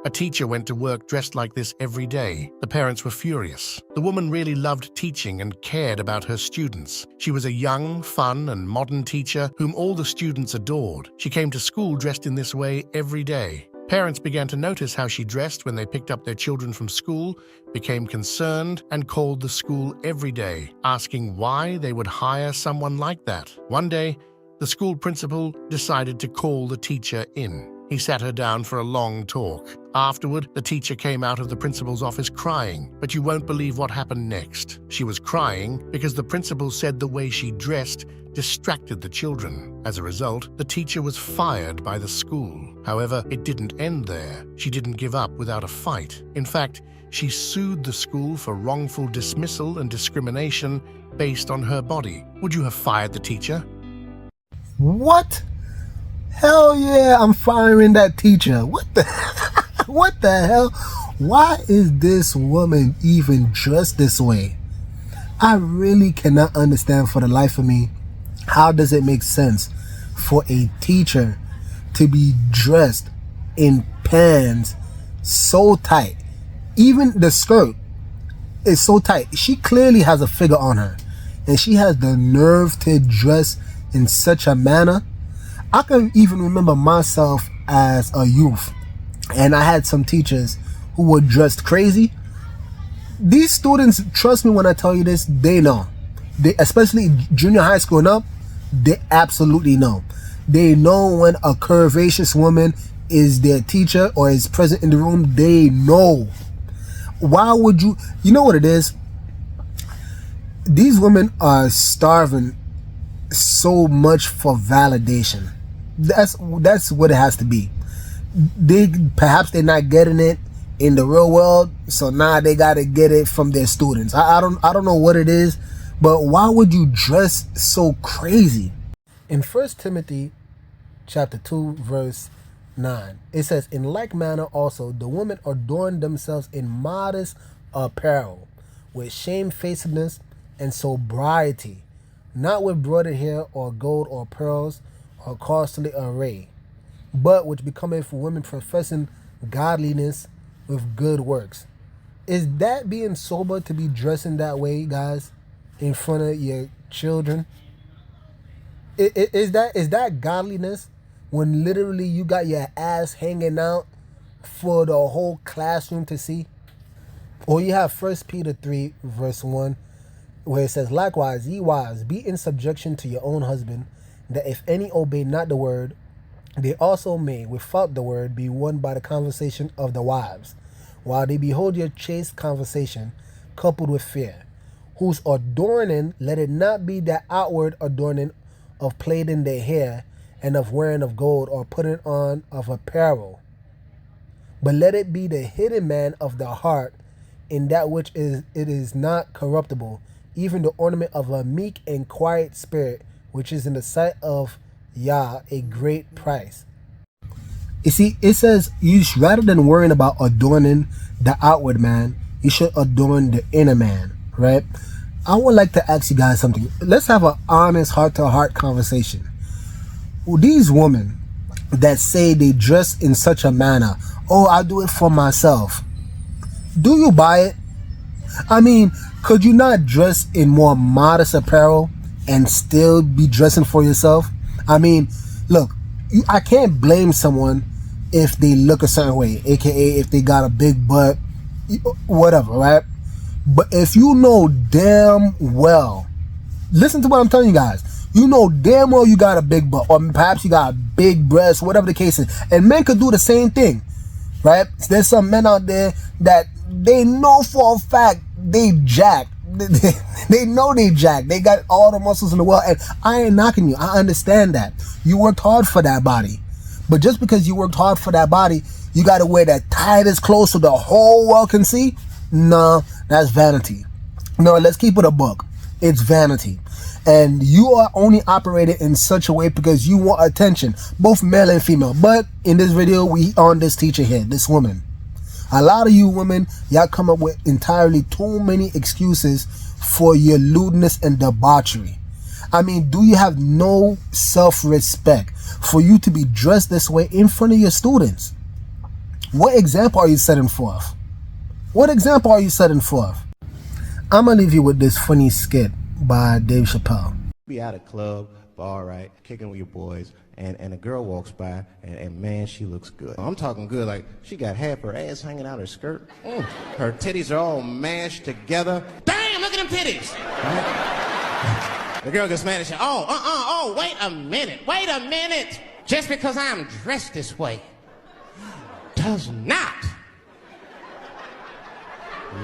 A teacher went to work dressed like this every day. The parents were furious. The woman really loved teaching and cared about her students. She was a young, fun, and modern teacher whom all the students adored. She came to school dressed in this way every day. Parents began to notice how she dressed when they picked up their children from school, became concerned, and called the school every day, asking why they would hire someone like that. One day, the school principal decided to call the teacher in. He sat her down for a long talk. Afterward, the teacher came out of the principal's office crying, but you won't believe what happened next. She was crying because the principal said the way she dressed distracted the children. As a result, the teacher was fired by the school. However, it didn't end there. She didn't give up without a fight. In fact, she sued the school for wrongful dismissal and discrimination based on her body. Would you have fired the teacher? What? Hell yeah, I'm firing that teacher. What the what the hell? Why is this woman even dressed this way? I really cannot understand for the life of me. How does it make sense for a teacher to be dressed in pants so tight? Even the skirt is so tight. She clearly has a figure on her, and she has the nerve to dress in such a manner. I can even remember myself as a youth, and I had some teachers who were dressed crazy. These students, trust me when I tell you this, they know. They, especially junior high school and up, they absolutely know. They know when a curvaceous woman is their teacher or is present in the room. They know. Why would you? You know what it is? These women are starving so much for validation. That's what it has to be. Perhaps they're not getting it in the real world, so now they gotta get it from their students. I don't know what it is, but why would you dress so crazy? In 1 Timothy chapter 2 verse 9, it says, "In like manner also the women adorn themselves in modest apparel, with shamefacedness and sobriety, not with broidered hair or gold or pearls or costly array, but which becometh for women professing godliness with good works." Is that being sober to be dressing that way, guys, in front of your children? Is that godliness when literally you got your ass hanging out for the whole classroom to see? Or you have 1 Peter 3 verse 1, where it says, "Likewise, ye wives, be in subjection to your own husband, that if any obey not the word, they also may, without the word, be won by the conversation of the wives, while they behold your chaste conversation, coupled with fear, whose adorning, let it not be that outward adorning of plaiting their hair, and of wearing of gold, or putting on of apparel, but let it be the hidden man of the heart, in that which it is not corruptible, even the ornament of a meek and quiet spirit, which is in the sight of Yah a great price." You see, it says rather than worrying about adorning the outward man, you should adorn the inner man, right? I would like to ask you guys something. Let's have an honest heart-to-heart conversation. These women that say they dress in such a manner, "Oh, I do it for myself," do you buy it? I mean, could you not dress in more modest apparel and still be dressing for yourself? I mean, look, I can't blame someone if they look a certain way, aka if they got a big butt, whatever, right? But if you know damn well, listen to what I'm telling you guys, you know damn well you got a big butt, or perhaps you got a big breast, whatever the case is, and men could do the same thing, right? There's some men out there that they know for a fact they jacked. They know they jacked. They got all the muscles in the world, and I ain't knocking you. I understand that. You worked hard for that body. But just because you worked hard for that body, you got to wear that tightest clothes so the whole world can see? No, that's vanity. No, let's keep it a buck. It's vanity. And you are only operating in such a way because you want attention, both male and female. But in this video, we on this teacher here, this woman. A lot of you women, y'all come up with entirely too many excuses for your lewdness and debauchery. I mean, do you have no self-respect for you to be dressed this way in front of your students? What example are you setting forth? What example are you setting forth? I'm going to leave you with this funny skit by Dave Chappelle. Be at a club, bar, right, kicking with your boys, and a girl walks by, and man, she looks good. I'm talking good, like she got half her ass hanging out her skirt. Her titties are all mashed together. Damn, look at them titties! Right? The girl gets mad and she, wait a minute. Just because I'm dressed this way does not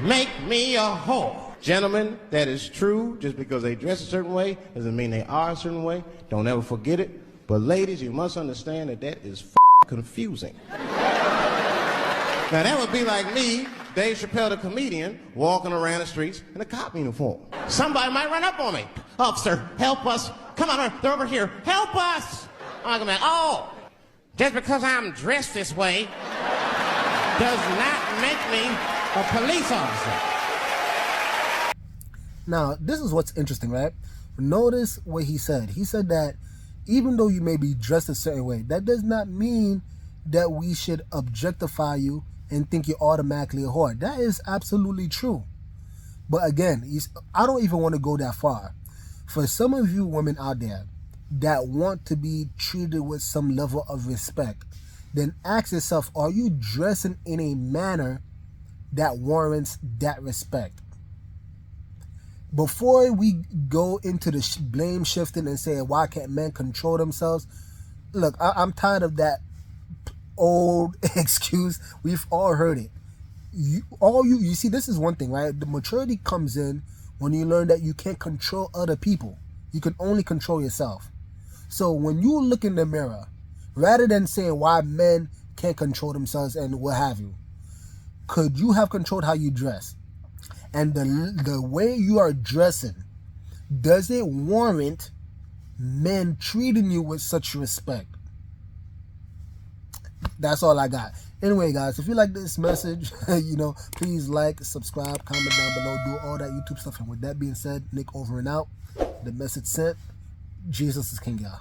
make me a whore. Gentlemen, that is true. Just because they dress a certain way doesn't mean they are a certain way. Don't ever forget it. But ladies, you must understand that is confusing. Now that would be like me, Dave Chappelle the comedian, walking around the streets in a cop uniform. Somebody might run up on me. Officer, help us. Come on, they're over here. Help us. I'm like, just because I'm dressed this way does not make me a police officer. Now, this is what's interesting, right? Notice what he said. He said that even though you may be dressed a certain way, that does not mean that we should objectify you and think you're automatically a whore. That is absolutely true. But again, I don't even want to go that far. For some of you women out there that want to be treated with some level of respect, then ask yourself, are you dressing in a manner that warrants that respect? Before we go into the blame shifting and saying, why can't men control themselves? Look, I'm tired of that old excuse. We've all heard it. You see, this is one thing, right? The maturity comes in when you learn that you can't control other people. You can only control yourself. So when you look in the mirror, rather than saying why men can't control themselves and what have you, could you have controlled how you dress? And the way you are dressing, does it warrant men treating you with such respect? That's all I got. Anyway, guys, if you like this message, please like, subscribe, comment down below, do all that YouTube stuff. And with that being said, Nick over and out. The message sent. Jesus is King, y'all.